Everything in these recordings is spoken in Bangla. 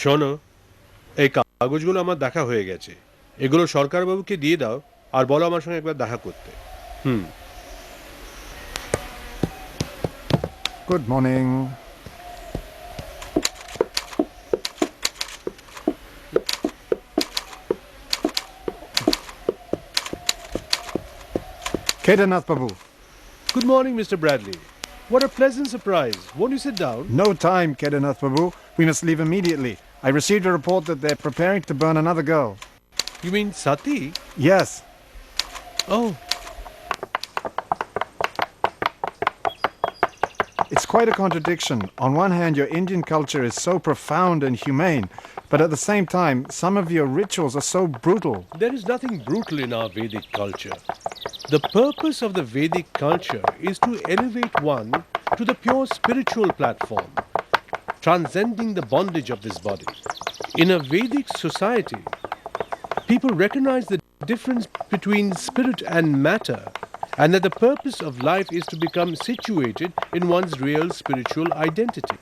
শোনো, এই কাগজগুলো আমার দেখা হয়ে গেছে। এগুলো সরকারবাবুকে দিয়ে দাও আর বলো আমার সঙ্গে একবার দেখা করতে। হুম। Good morning. Kedarnath Babu. Good morning, Mr. Bradley. What a pleasant surprise. Won't you sit down? No time, Kedarnath Babu. We must leave immediately. I received a report that they're preparing to burn another girl. You mean Sati? Yes. Oh, It's quite a contradiction. On one hand, your Indian culture is so profound and humane, but at the same time, some of your rituals are so brutal. there is nothing brutal in our Vedic culture. The purpose of the Vedic culture is to elevate one to the pure spiritual platform, transcending the bondage of this body. In a Vedic society, people recognize the difference between spirit and matter, and that the purpose of life is to become situated in one's real spiritual identity.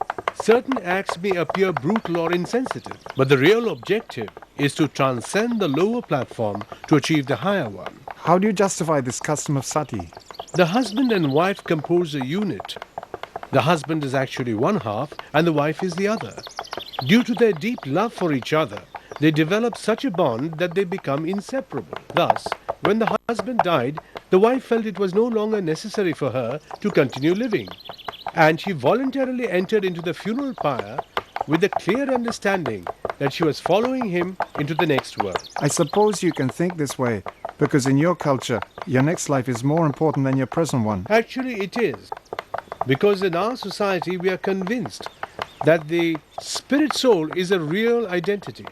Certain acts may appear brutal or insensitive, but the real objective is to transcend the lower platform to achieve the higher one. How do you justify this custom of sati? The husband and wife compose a unit. The husband is actually one half and the wife is the other. Due to their deep love for each other, they develop such a bond that they become inseparable. Thus, when the husband died, the wife felt it was no longer necessary for her to continue living, and she voluntarily entered into the funeral pyre with the clear understanding that she was following him into the next world. I suppose you can think this way because in your culture, your next life is more important than your present one. Actually, it is. Because in our society, we are convinced that the spirit soul is a real identity,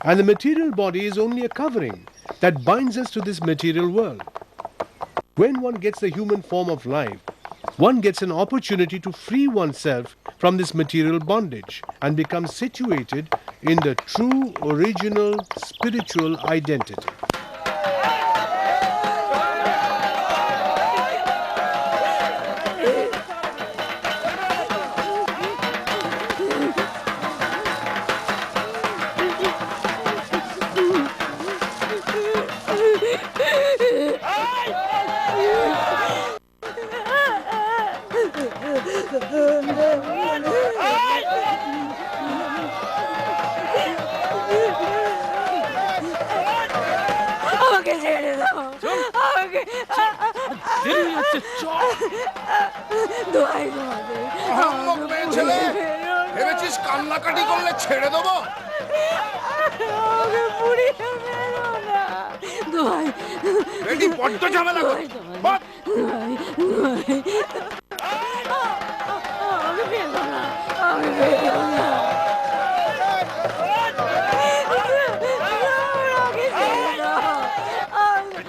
and the material body is only a covering that binds us to this material world. When one gets the human form of life, one gets an opportunity to free oneself from this material bondage and become situated in the true, original, spiritual identity. আমাকে ছেড়ে দাও আমাকে দেরি হয়ে যাচ্ছে, চল। দোহাই তোমাদের আহাম্মক মেয়ে ছেলে, ভেবেছিস কান্নাকাটি করলে ছেড়ে দেবো? আমাকে পুড়িয়ে ফেলো না দোহাই বেটি বড্ড ঝামেলা করে। দোহাই দোহাই আমাকে ফেলো না আমাকে ফেলো না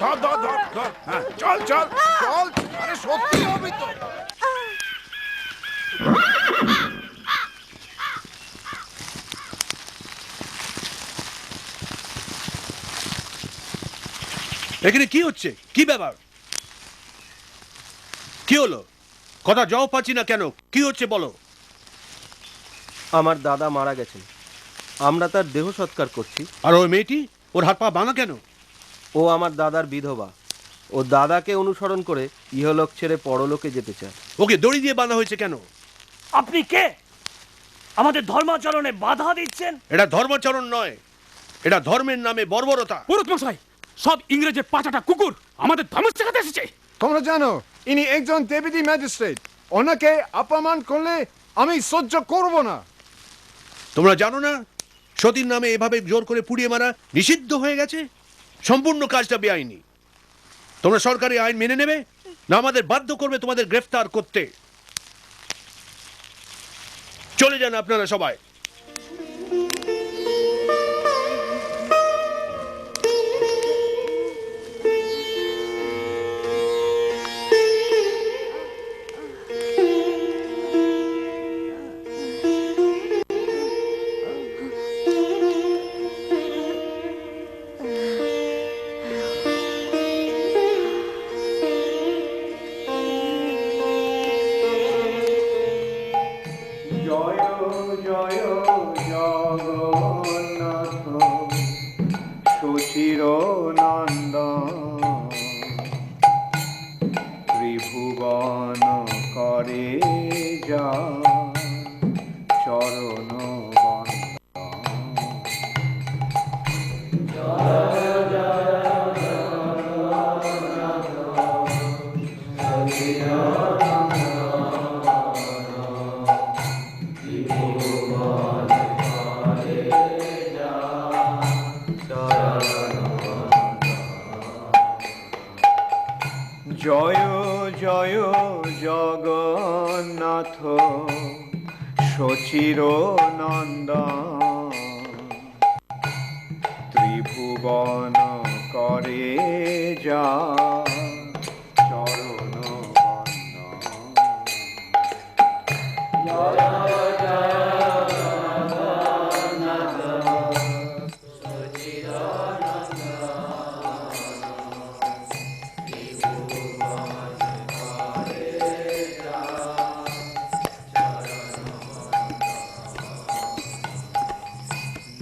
ধর ধর ধর ধর, হ্যাঁ, চল চল চল, আরে সত্যি হবি তো। এখানে কি হচ্ছে? কি ব্যাপার? কি হলো? কথা জবাব পাচ্ছি না কেন? কি হচ্ছে বলো? আমার দাদা মারা গেছেন, আমরা তার দেহ সৎকার করছি। আর ওই মেয়েটি, ওর হাত পা ভাঙা কেন? ও আমার দাদার বিধবা, ও দাদাকে অনুসরণ করে ইহলোক ছেড়ে পরলোকে যেতে চায়। ওকে দড়ি দিয়ে বাঁধা হয়েছে কেন? আপনি কে? আমাদের ধর্মাচরণে বাধা দিচ্ছেন? এটা ধর্মাচরণ নয়, এটা ধর্মের নামে বর্বরতা। পুরোহিত মশাই, সব ইংরেজের পাঁচাটা কুকুর আমাদের ধর্ম শেখাতে এসেছে। তোমরা জানো ইনি একজন ডেপুটি ম্যাজিস্ট্রেট, ওনাকে অপমান করলে আমি সহ্য করব না। তোমরা জানো না সতীর নামে এভাবে জোর করে পুড়িয়ে মারা নিষিদ্ধ হয়ে গেছে? সম্পূর্ণ কাজটা বেআইনি। তোমরা সরকারি আইন মেনে নেবে না আমাদের বাধ্য করবে তোমাদের গ্রেফতার করতে? চলে যান আপনারা সবাই। জয় জয় জয় জয় জগন্নাথ সচির নন্দন ত্রিভুবন করে যা চরণ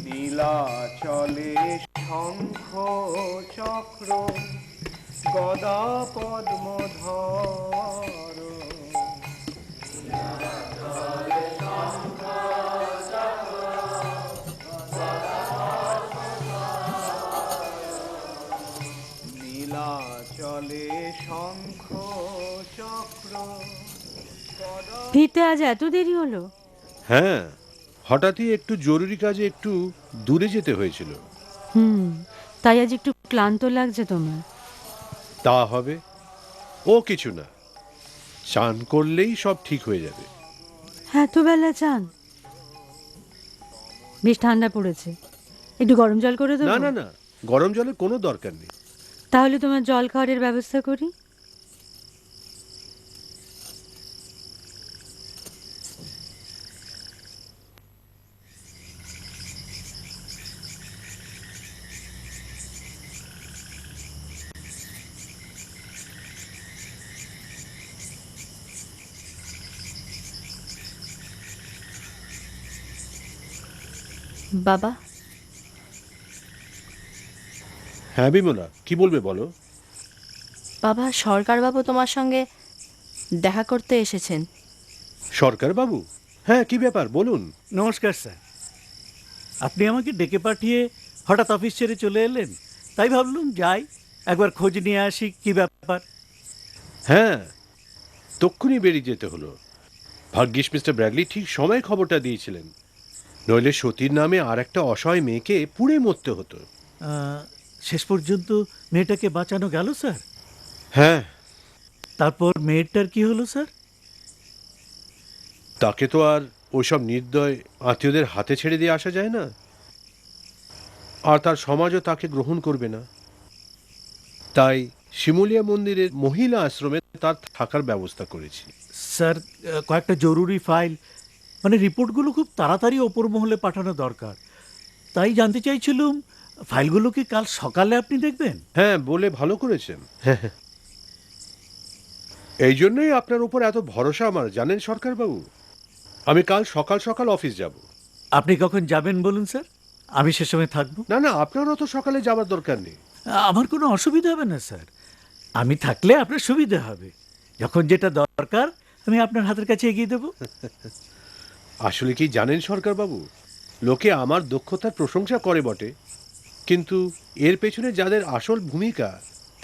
নীলাচলে শঙ্খ চক্র গদা পদ্মধর নীলাচলে শঙ্খ চক্র গদা ফিরতে আজ এত দেরি হলো? হ্যাঁ, হঠাৎই একটু জরুরি কাজে একটু দূরে যেতে হয়েছিল। তাই আজ একটু ক্লান্ত লাগছে তোমার? তা হবে, ও কিছু না, চান করলেই সব ঠিক হয়ে যাবে। এত বেলা চান? বেশ ঠান্ডা পড়েছে, একটু গরম জল করে দেবো? না না না, গরম জলের কোনো দরকার নেই। তাহলে তোমার জল খাওয়ারের ব্যবস্থা করি। বাবা, হ্যাঁ বিমলা, কি বলবে বলো। বাবা সরকারবাবু তোমার সঙ্গে দেখা করতে এসেছেন। সরকার বাবু? হ্যাঁ, কি ব্যাপার বলুন। নমস্কার স্যার, আপনি আমাকে ডেকে পাঠিয়ে হঠাৎ অফিস ছেড়ে চলে এলেন, তাই ভাবলুম যাই একবার খোঁজ নিয়ে আসি কি ব্যাপার। হ্যাঁ, তক্ষুনি বেরিয়ে যেতে হলো। ভাগ্যিস মিস্টার ব্র্যাডলি ঠিক সময় খবরটা দিয়েছিলেন, নইলে সতীর নামে আর একটা অসহায় মেয়েকে পুড়ে মরতে হতো। শেষ পর্যন্ত মেয়েটাকে বাঁচানো গেল স্যার? হ্যাঁ। তারপর মেয়েটার কি হলো স্যার? তাকে তো আর ওইসব নির্দয় আত্মীয়দের হাতে ছেড়ে দিয়ে আসা যায় না, আর তার সমাজও তাকে গ্রহণ করবে না। তাই শিমুলিয়া মন্দিরের মহিলা আশ্রমে তার থাকার ব্যবস্থা করেছি। স্যার, কয়েকটা জরুরি ফাইল, মানে রিপোর্টগুলো খুব তাড়াতাড়ি ওপর মহলে পাঠানো দরকার, তাই জানতে চাইছিলুম ফাইলগুলো কি কাল সকালে আপনি দেখবেন? হ্যাঁ, বলে ভালো করেছেন। এই জন্যই আপনার উপর এত ভরসা আমার, জানেন সরকারবাবু। আমি কাল সকাল সকাল অফিস যাব। আপনি কখন যাবেন বলুন স্যার, আমি সে সময় থাকবো। না না, আপনার অত সকালে যাবার দরকার নেই। আমার কোনো অসুবিধা হবে না স্যার, আমি থাকলে আপনার সুবিধা হবে। যখন যেটা দরকার আমি আপনার হাতের কাছে এগিয়ে দেবো। আসলে কি জানেন সরকারবাবু, লোকে আমার দক্ষতার প্রশংসা করে বটে, কিন্তু এর পেছনে যাদের আসল ভূমিকা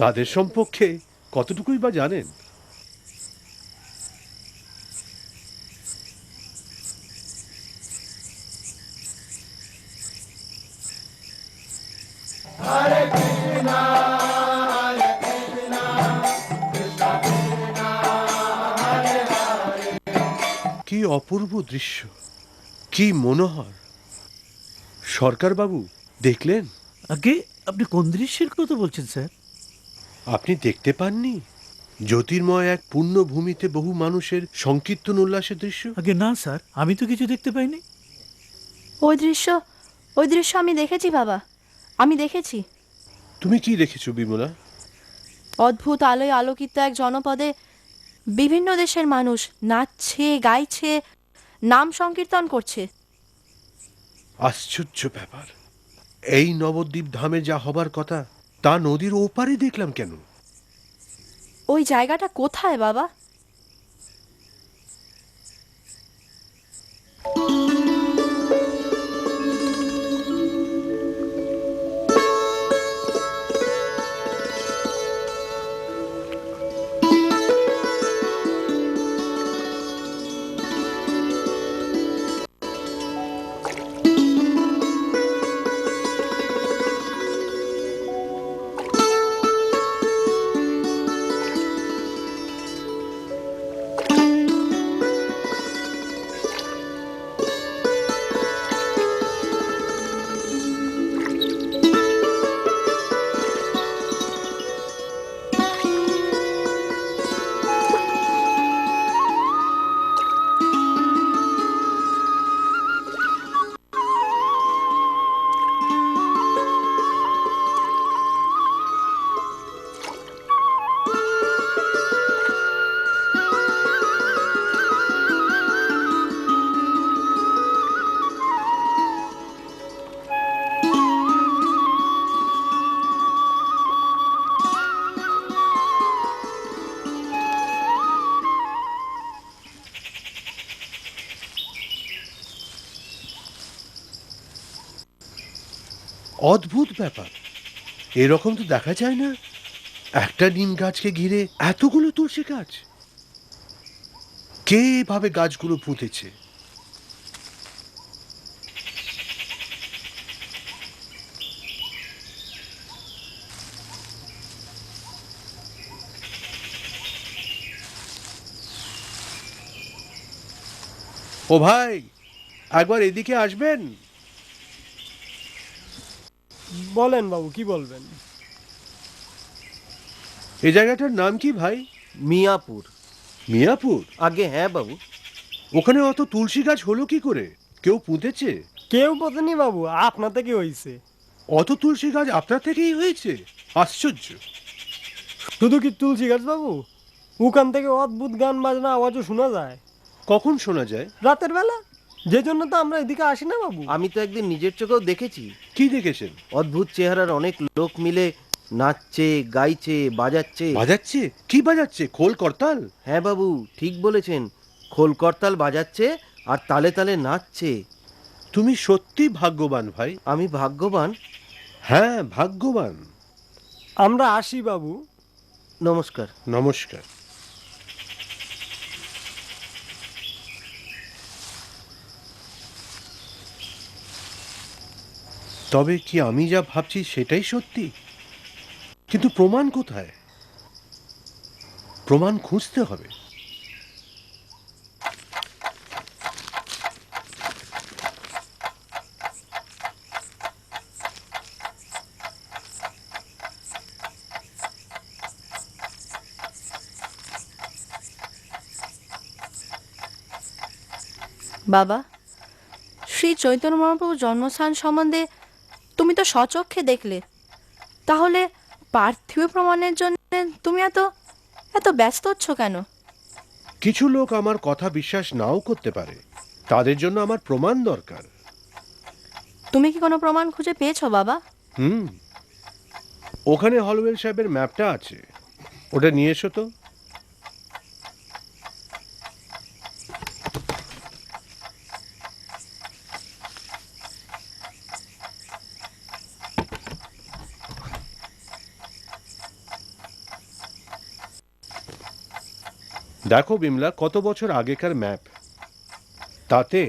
তাদের সম্পর্কে কতটুকুই বা জানেন। কি অপূর্ব দৃশ্য, কি মনোহর। সরকারবাবু দেখলেন? আগে আপনি কোন দৃশ্যের কথা বলছেন স্যার? আপনি দেখতে পাননি জ্যোতির্ময় এক পুণ্যভূমিতে বহু মানুষের সংকীর্তন উল্লাসের দৃশ্য? আগে না স্যার, আমি তো কিছু দেখতে পাইনি। ওই দৃশ্য আমি দেখেছি বাবা, আমি দেখেছি। তুমি কি দেখেছো বিমলা? অদ্ভুত আলোয় আলোকিত এক জনপদে বিভিন্ন দেশের মানুষ নাচছে, গাইছে, নাম সংকীর্তন করছে। আশ্চর্য ব্যাপার, এই নবদ্বীপ ধামে যা হবার কথা তা নদীর ওপারে দেখলাম কেন? ওই জায়গাটা কোথায় বাবা? অদ্ভুত ব্যাপার, এরকম তো দেখা যায় না। একটা নিম গাছকে ঘিরে এতগুলো তুলসী গাছ। কে এভাবে গাছগুলো পুঁতেছে? ও ভাই, একবার এদিকে আসবেন। বলেন বাবু, কি বলবেন? এই জায়গাটার নাম কি ভাই? মিয়াপুর। মিয়াপুর? আগে হ্যাঁ বাবু। ওখানে অত তুলসী গাছ হলো কি করে? কেউ পুঁতেছে? কেউ বোঝেনি বাবু, আপনা থেকে হইছে। অত তুলসী গাছ আপনার থেকেই হয়েছে? আশ্চর্য। শুধু কি তুলসী গাছ বাবু, ওখান থেকে অদ্ভুত গান বাজনা আওয়াজও শোনা যায় কখন শোনা যায়? রাতের বেলা। যে জন্য তো আমরা এদিকে আসি না বাবু। আমি তো একদিন নিজের চোখেও দেখেছি। কি দেখেছেন? অদ্ভুত চেহারার অনেক লোক মিলে নাচছে, গাইছে, বাজাচ্ছে। বাজাচ্ছে? কি বাজাচ্ছে? খোল করতাল? হ্যাঁ বাবু, ঠিক বলেছেন। খোল করতাল বাজাচ্ছে আর তালে তালে নাচছে। তুমি সত্যি ভাগ্যবান ভাই। আমি ভাগ্যবান? হ্যাঁ, ভাগ্যবান। আমরা আসি বাবু। নমস্কার। নমস্কার। তবে কি আমি যা ভাবছি সেটাই সত্যি? কিন্তু প্রমাণ কোথায়? প্রমাণ খুঁজতে হবে। বাবা, শ্রী চৈতন্য মহাপ্রভুর জন্মস্থান সম্বন্ধে তুমি তো স্বচক্ষে দেখলে, তাহলে পার্থিব প্রমাণের জন্য তুমি এত এত ব্যস্ত হচ্ছ কেন? কিছু লোক আমার কথা বিশ্বাস নাও করতে পারে, তাদের জন্য আমার প্রমাণ দরকার। তুমি কি কোনো প্রমাণ খুঁজে পেয়েছো বাবা? ওখানে হলওয়েল সাহেবের ম্যাপটা আছে, ওটা নিয়ে এসো তো। দেখো বিমলা, কত বছর আগেকার ম্যাপ। তাতে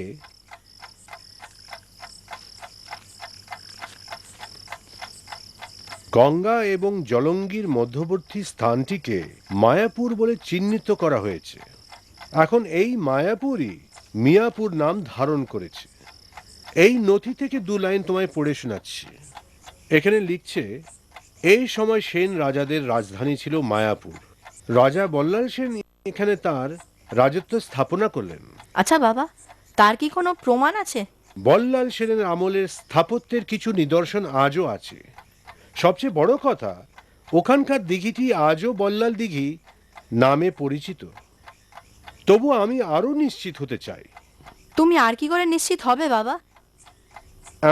গঙ্গা এবং জলঙ্গির মধ্যবর্তী স্থানটিকে মায়াপুর বলে চিহ্নিত করা হয়েছে। এখন এই মায়াপুরই মিয়াপুর নাম ধারণ করেছে। এই নথি থেকে 2 লাইন তোমায় পড়ে শোনাচ্ছি। এখানে লিখছে, এই সময় সেন রাজাদের রাজধানী ছিল মায়াপুর। রাজা বল্লাল সেন এখানে তার রাজত্ব স্থাপনা করলেন। আচ্ছা বাবা, তার কি কোনো প্রমাণ আছে? বল্লাল সেনের আমলের স্থাপত্যের কিছু নিদর্শন আজও আছে। সবচেয়ে বড় কথা, ওখানকার দিঘিটি আজও বল্লাল দিঘি নামে পরিচিত। তবু আমি আরো নিশ্চিত হতে চাই। তুমি আর কি করে নিশ্চিত হবে বাবা?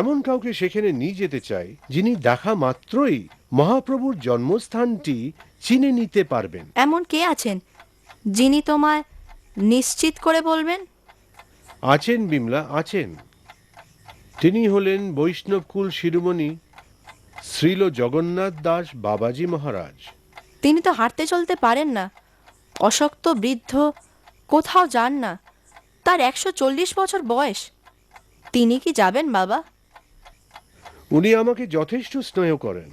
এমন কাউকে সেখানে নিয়ে যেতে চাই যিনি দেখা মাত্রই মহাপ্রভুর জন্মস্থানটি চিনে নিতে পারবেন। এমন কে আছেন যিনি তোমায় নিশ্চিত করে বলবেন? আছেন বিমলা, আছেন। তিনি হলেন বৈষ্ণবকুল শিরোমণি শ্রীল জগন্নাথ দাস বাবাজি মহারাজ। তিনি তো হাঁটতে চলতে পারেন না, অশক্ত বৃদ্ধ, কোথাও যান না। তার 140 বছর বয়স। তিনি কি যাবেন বাবা? উনি আমাকে যথেষ্ট স্নেহ করেন।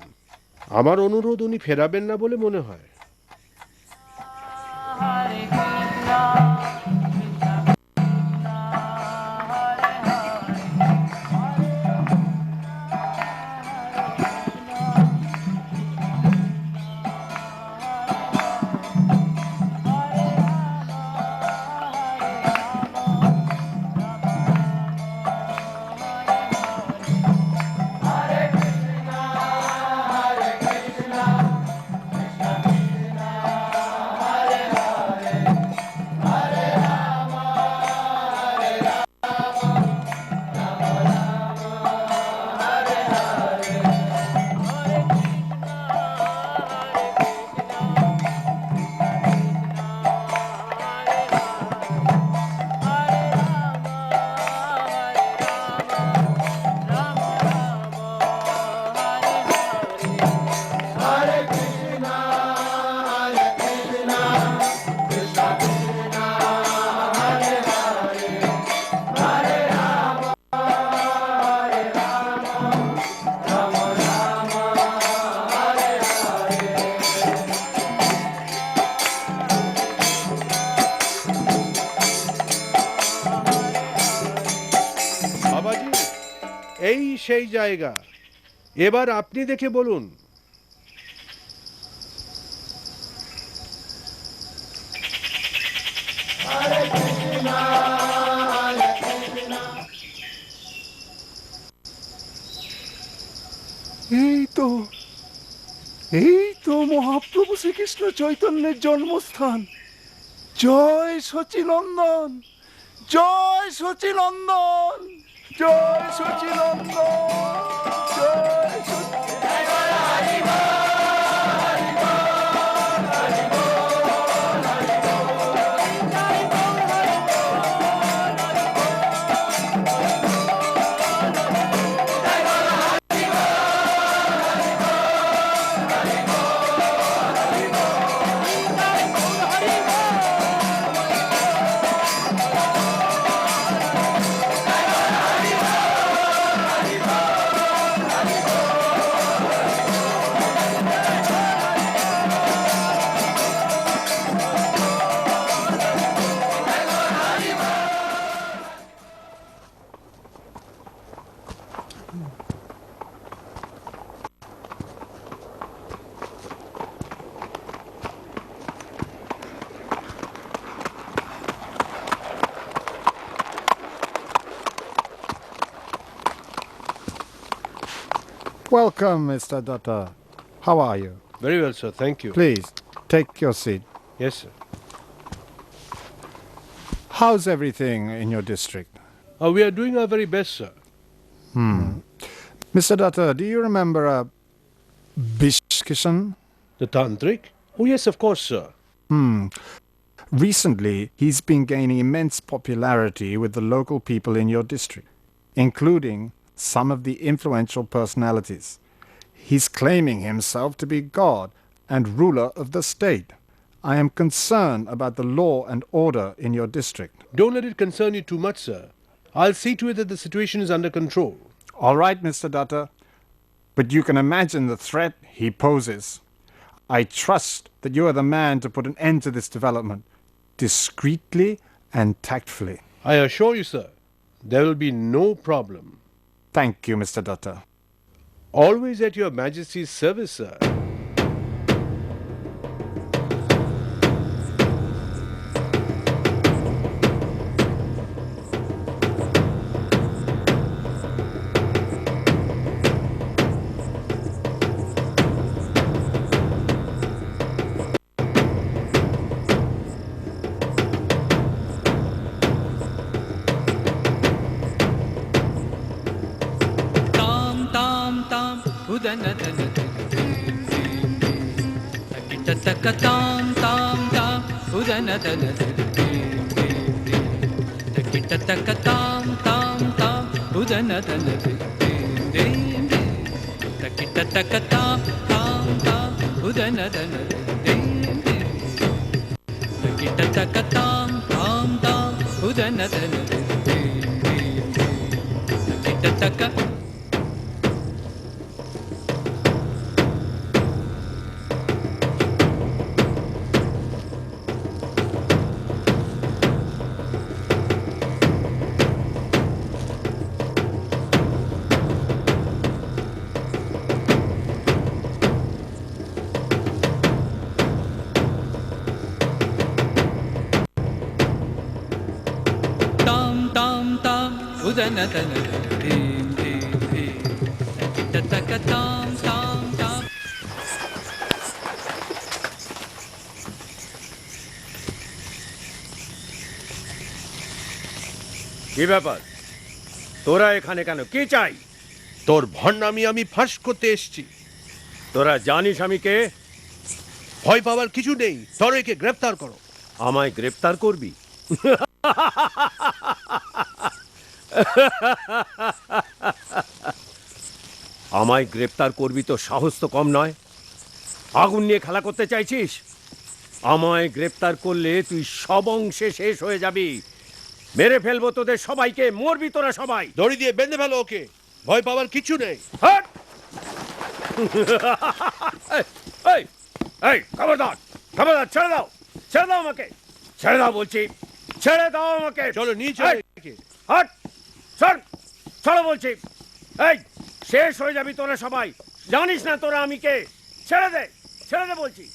আমার অনুরোধ উনি ফেরাবেন না বলে মনে হয়। সেই জায়গা। এবার আপনি দেখে বলুন। এই তো মহাপ্রভু শ্রীকৃষ্ণ চৈতন্যের জন্মস্থান। জয় সচিনন্দন, জয় সচিনন্দন, জয় সচিনন্দন, জয় Welcome, Mr. Datta. How are you? Very well, sir. Thank you. Please, take your seat. Yes, sir. How's everything in your district? We are doing our very best, sir. Mr. Datta, do you remember Bishkishan? The Tantric? Oh, yes, of course, sir. Recently, he's been gaining immense popularity with the local people in your district, including some of the influential personalities. He's claiming himself to be God and ruler of the state. I am concerned about the law and order in your district. Don't let it concern you too much, sir. I'll see to it that the situation is under control. All right, Mr. Datta, but you can imagine the threat he poses. I trust that you are the man to put an end to this development, discreetly and tactfully. I assure you, sir, there will be no problem. Thank you, Mr. Datta. Always at your Majesty's service, sir. কি ব্যাপার? তোরা এখানে কেন? কি চাই? তোর ভণ্ডামি আমি ফাঁস করতে এসেছি। তোরা জানিস আমি কে? ভয় পাওয়ার কিছু নেই, তরয়কে গ্রেফতার করো। আমায় গ্রেফতার করবি? আমায় গ্রেফতার করবি তো সাহস তো কম নয়। আগুন নিয়ে খেলা করতে চাইছিস? আমায় গ্রেফতার করলে তুই সব অংশে শেষ হয়ে যাবি। মেরে ফেলবো তোদের সবাইকে, মরবি তোরা সবাই। দড়ি দিয়ে বেঁধে ফেলো ওকে, ভয় পাওয়ার কিছু নেই। হাট! এই, এই, খবরদার, খবরদার, ছেড়ে দাও, ছেড়ে দাও আমাকে, ছেড়ে দাও বলছি, ছেড়ে দাও আমাকে। চলো নিয়ে চলো একে। হাট! ছাড়, ছাড়ো বলছি। এই শেষ হয়ে যাবি তোরা সবাই, জানিস না তোরা আমি কে? ছেড়ে দে, ছেড়ে দে বলছি।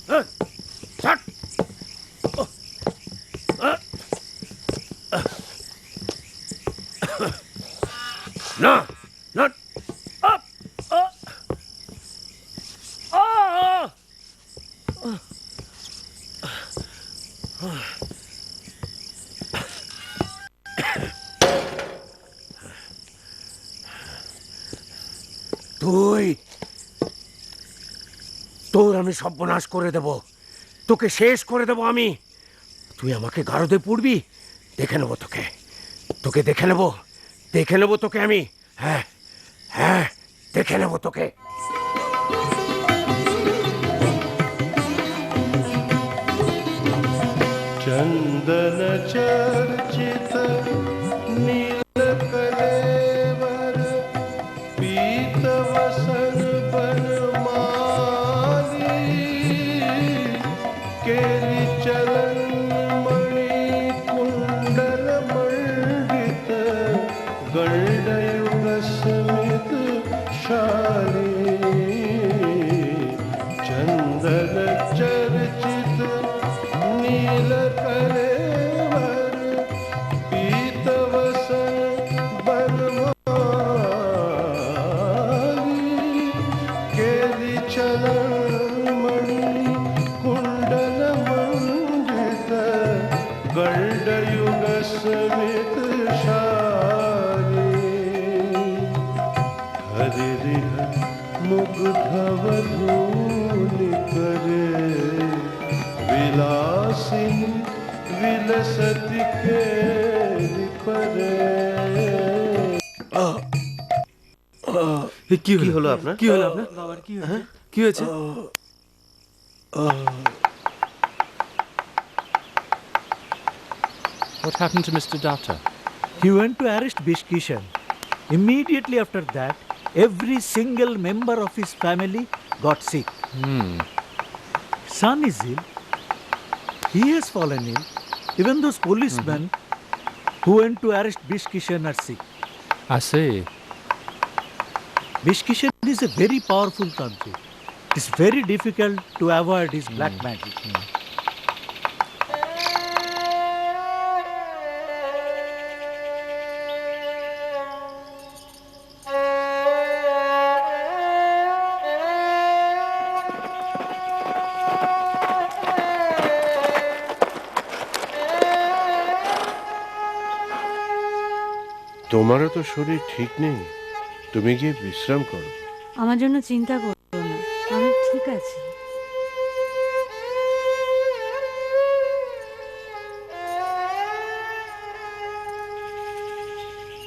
হ্যাঁ, ছাড়। ওহ, আহ, আহ। না না, আপ, আহ, আহ, তুই, তোর আমি সর্বনাশ করে দেব, তোকে শেষ করে দেব আমি। তুই আমাকে গারদে পুড়বি, দেখে নেবো তোকে, তোকে দেখে নেবো, দেখে নেবো তোকে আমি। হ্যাঁ হ্যাঁ, দেখে নেবো তোকে। चंदन चर्चित नीलकलेवर पीतवसन बनमाली केली चलन मणि कुंडल मंडित गंडयुग स्मित शाली चंदन चर्चित नील कलेवर पीतवसन बनमाली केली चलन मणि कुंडल मंडित गंडयुग स्मित शाली हरिरिह मुग्धवधूनि करे विलासिनी विलसति केली परे। কি হলো আপনার? কি হলো আপনার বাবার? কি হয়েছে? What happened to Mr. Datta? He went to arrest Bishkishan. Immediately after that, every single member of his family got sick. Son is ill. He has fallen ill. Even those policemen who went to arrest Bishkishan are sick. I see. Bishkishan is a very powerful country. It's very difficult to avoid his black magic. তোমারও তো শরীর ঠিক নেই, তুমি গিয়ে বিশ্রাম করো। আমার জন্য চিন্তা করো না, আমি ঠিক আছি।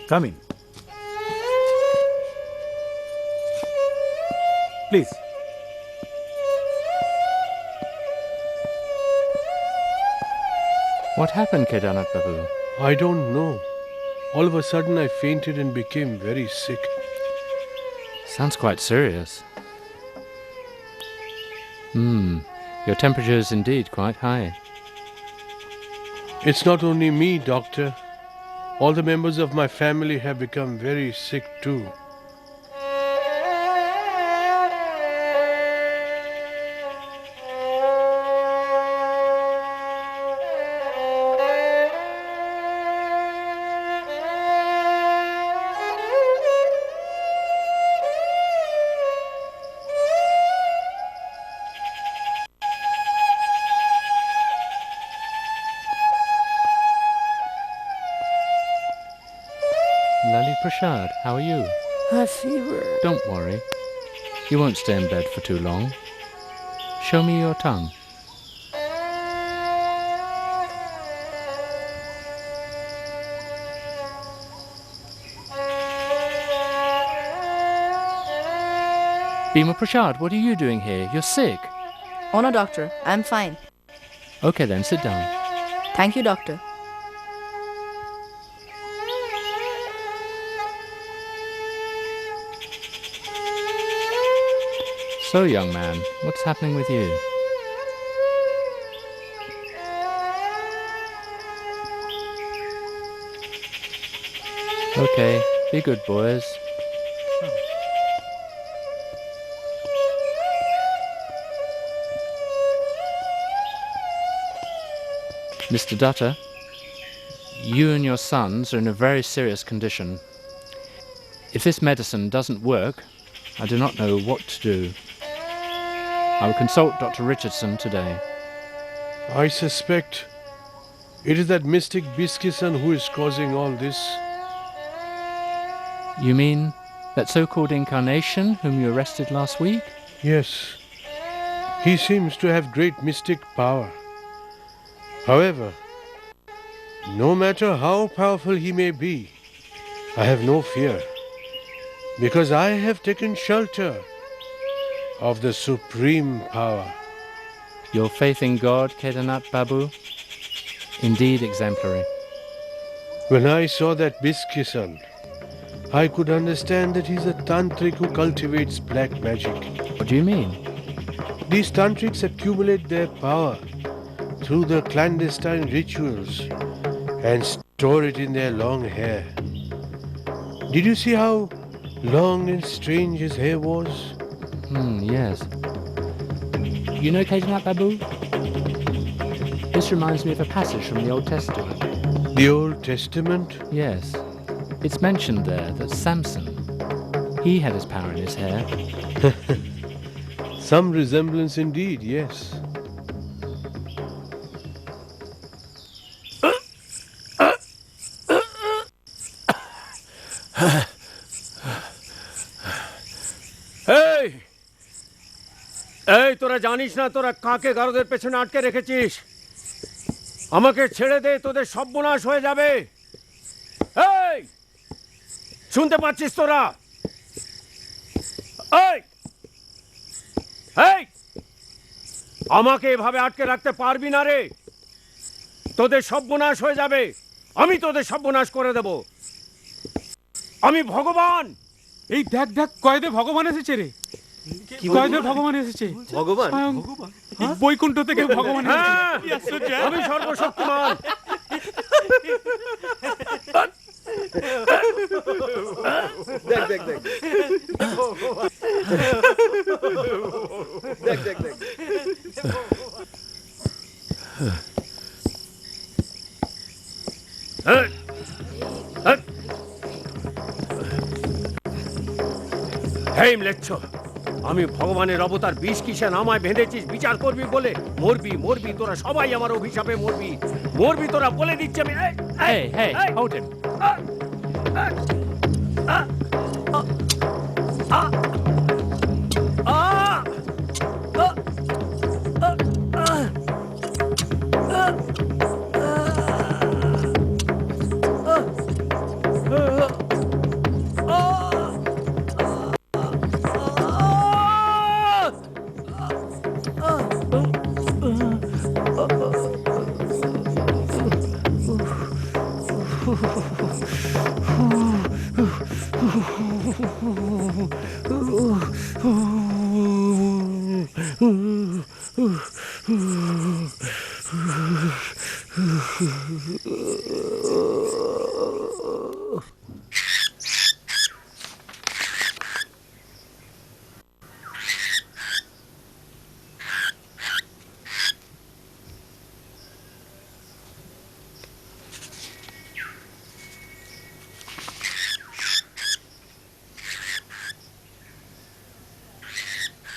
Come in. Please. What happened, Kedarnath Babu? I don't know. All of a sudden I fainted and became very sick. Sounds quite serious. Your temperature is indeed quite high. It's not only me, doctor. All the members of my family have become very sick too. Lali Prasad, how are you? A fever. Don't worry. You won't stay in bed for too long. Show me your tongue. Bhima Prasad, what are you doing here? You're sick. Oh no, doctor. I'm fine. Okay then, sit down. Thank you, doctor. So, young man, what's happening with you? Okay, Be good boys. Mr. Dutta, you and your sons are in a very serious condition. If this medicine doesn't work, I do not know what to do. I will consult Dr. Richardson today. I suspect it is that mystic Biskisan who is causing all this. You mean that so-called incarnation whom you arrested last week? Yes, he seems to have great mystic power. However, no matter how powerful he may be, I have no fear, because I have taken shelter of the supreme power. Your faith in God, Kedarnath Babu? Indeed exemplary. When I saw that Biskisan, I could understand that he's a tantric who cultivates black magic. What do you mean? These tantrics accumulate their power through the clandestine rituals and store it in their long hair. Did you see how long and strange his hair was? Yes. You know Kedarnath Babu? This reminds me of a passage from the Old Testament. The Old Testament? Yes. It's mentioned there that Samson, he had his power in his hair. Some resemblance indeed, yes. এই এই তোরা জানিস না তোরা কাকে গারদের পেছনে আটকে রেখেছিস? আমাকে ছেড়ে দে, তোদের সর্বনাশ হয়ে যাবে। এই শুনতে পাচ্ছিস তোরা? এই এই আমাকে এভাবে আটকে রাখতে পারবি না রে, তোদের সর্বনাশ হয়ে যাবে। আমি তোদের সর্বনাশ করে দেব। আমি ভগবান। এই দেখ দেখ কয়েদে ভগবান এসেছে রে, কয়েদে ভগবান এসেছে। ভগবান? স্বয়ং বৈকুণ্ঠ থেকে ভগবান এসেছে। হ্যাঁ, কি আশ্চর্য! আমি সর্বশক্তিমান। দেখ দেখ দেখ দেখ দেখ দেখ হ্যাঁ, হ্যাঁ। হেই ম্লেচ্ছ, আমি ভগবানের অবতার, বিষ কিসেন আমায় বেঁধেছিস বিচার করবি বলে? মরবি মরবি তোরা, সবাই আমার অভিশাপে মরবি। মরবি তোরা, বলে দিচ্ছি আমি। Hey, hey, hold him.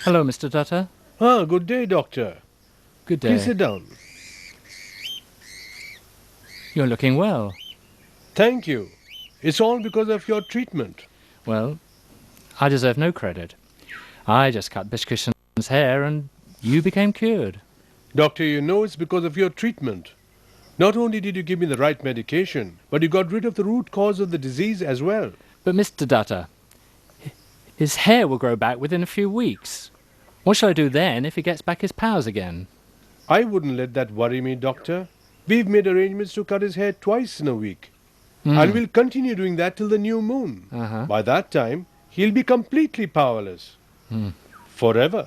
Hello, Mr. Dutta. Ah, good day, Doctor. Good day. Please sit down. You're looking well. Thank you. It's all because of your treatment. Well, I deserve no credit. I just cut Bishkishan's hair and you became cured. Doctor, you know it's because of your treatment. Not only did you give me the right medication, but you got rid of the root cause of the disease as well. But Mr. Dutta, his hair will grow back within a few weeks. What shall I do then if he gets back his powers again? I wouldn't let that worry me, Doctor. We've made arrangements to cut his hair twice in a week. And we'll continue doing that till the new moon. By that time, he'll be completely powerless. Forever.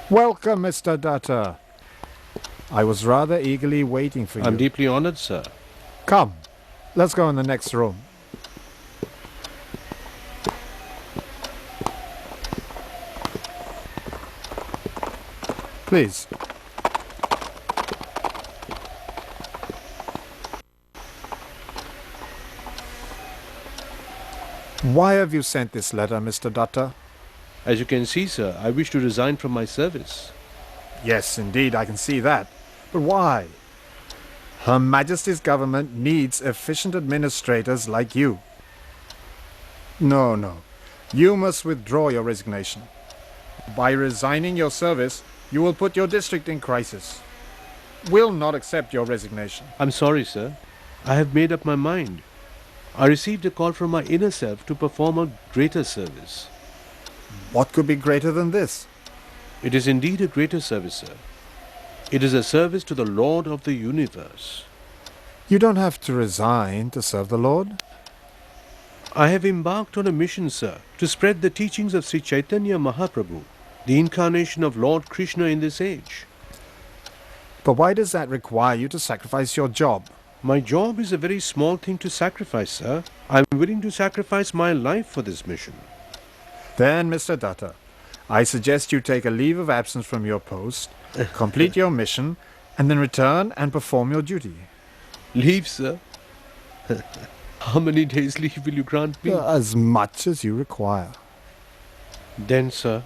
Welcome, Mr. Datta. I was rather eagerly waiting for I'm you. deeply honored, sir. Come, let's go in the next room. Please. Why have you sent this letter, Mr. Datta? As you can see, sir, I wish to resign from my service. Yes, indeed, I can see that. But why? Her Majesty's government needs efficient administrators like you. No. You must withdraw your resignation. By resigning your service, you will put your district in crisis. We'll not accept your resignation. I'm sorry, sir. I have made up my mind. I received a call from my inner self to perform a greater service. What could be greater than this? It is indeed a greater service, sir. It is a service to the Lord of the universe. You don't have to resign to serve the Lord. I have embarked on a mission, sir, to spread the teachings of Sri Chaitanya Mahaprabhu, the incarnation of Lord Krishna in this age. But why does that require you to sacrifice your job? My job is a very small thing to sacrifice, sir. I'm willing to sacrifice my life for this mission. Then, Mr. Datta, I suggest you take a leave of absence from your post, complete your mission, and then return and perform your duty. Leave, sir? How many days leave will you grant me? As much as you require. Then, sir,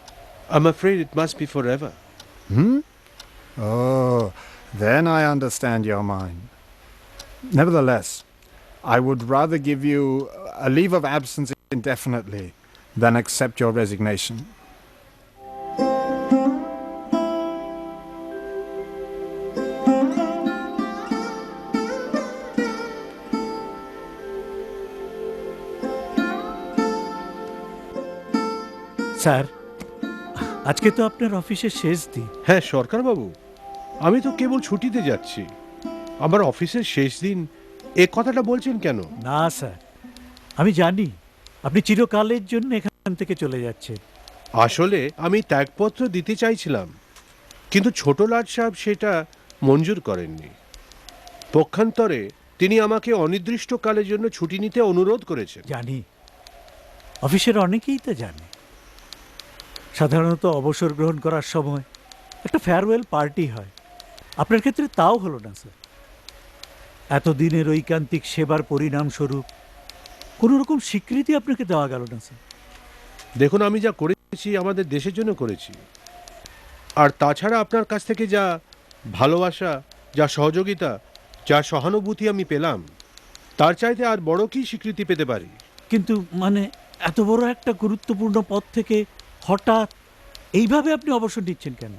I'm afraid it must be forever. Oh, then I understand your mind. Nevertheless, I would rather give you a leave of absence indefinitely than accept your resignation. Sir, আজকে তো আপনার অফিসের শেষ দিন। হ্যাঁ সরকার বাবু, আমি তো কেবল ছুটিতে যাচ্ছি। আমার অফিসের শেষ দিন, এ কথাটা বলছেন কেন? না স্যার, আমি জানি আপনি চিরকালের জন্য এখান থেকে চলে যাচ্ছেন। আসলে আমি ত্যাগপত্র দিতে চাইছিলাম, কিন্তু ছোট লাট সাহেব সেটা মঞ্জুর করেননি। পক্ষান্তরে তিনি আমাকে অনির্দিষ্টকালের জন্য ছুটি নিতে অনুরোধ করেছেন। জানি, অফিসের অনেকেই তা জানে। সাধারণত অবসর গ্রহণ করার সময় একটা ফেয়ারওয়েল পার্টি হয়, আপনার ক্ষেত্রে তাও হলো না স্যার। এতদিনের ঐকান্তিক সেবার পরিণামস্বরূপ কোনো রকম স্বীকৃতি আপনাকে দেওয়া গেল না স্যার। দেখুন, আমি যা করেছি আমাদের দেশের জন্য করেছি, আর তাছাড়া আপনার কাছ থেকে যা ভালোবাসা, যা সহযোগিতা, যা সহানুভূতি আমি পেলাম, তার চাইতে আর বড় কি স্বীকৃতি পেতে পারি? কিন্তু মানে এত বড় একটা গুরুত্বপূর্ণ পদ থেকে হঠাৎ এইভাবে আপনি অবসর নিচ্ছেন কেন?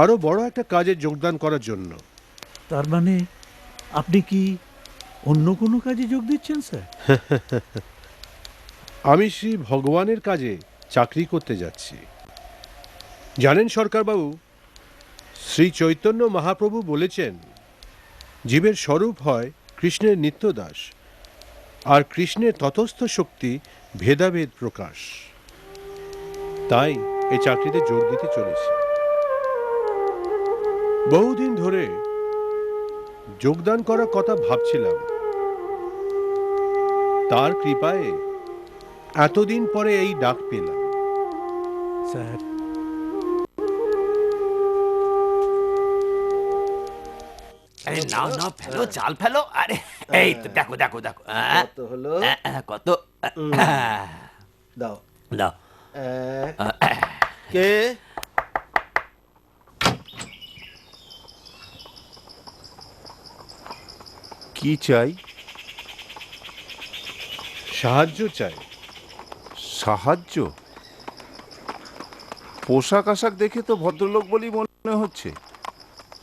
আরও বড় একটা কাজে যোগদান করার জন্য। তার মানে আপনি কি অন্য কোনো কাজে যোগ দিচ্ছেন স্যার? আমি শ্রী ভগবানের কাজে চাকরি করতে যাচ্ছি। জানেন সরকারবাবু, শ্রী চৈতন্য মহাপ্রভু বলেছেন, জীবের স্বরূপ হয় কৃষ্ণের নিত্যদাস, আর কৃষ্ণের ততস্থ শক্তি ভেদাভেদ প্রকাশ। তাই এই চাকরিতে যোগ দিতে চলেছি। বহুদিন ধরে যোগদান করার কথা ভাবছিলাম, তার কৃপায় এতদিন পরে এই ডাক পেলাম। স্যার, আরে নাও নাও, ফেলো, চাল ফেলো। আরে এই তো দেখো দেখো দেখো, কত হলো? কত দাও দাও। কে? কি চাই? সাহায্য চাই। সাহায্য? পোশাক আশাক দেখে তো ভদ্রলোক বলেই মনে হচ্ছে।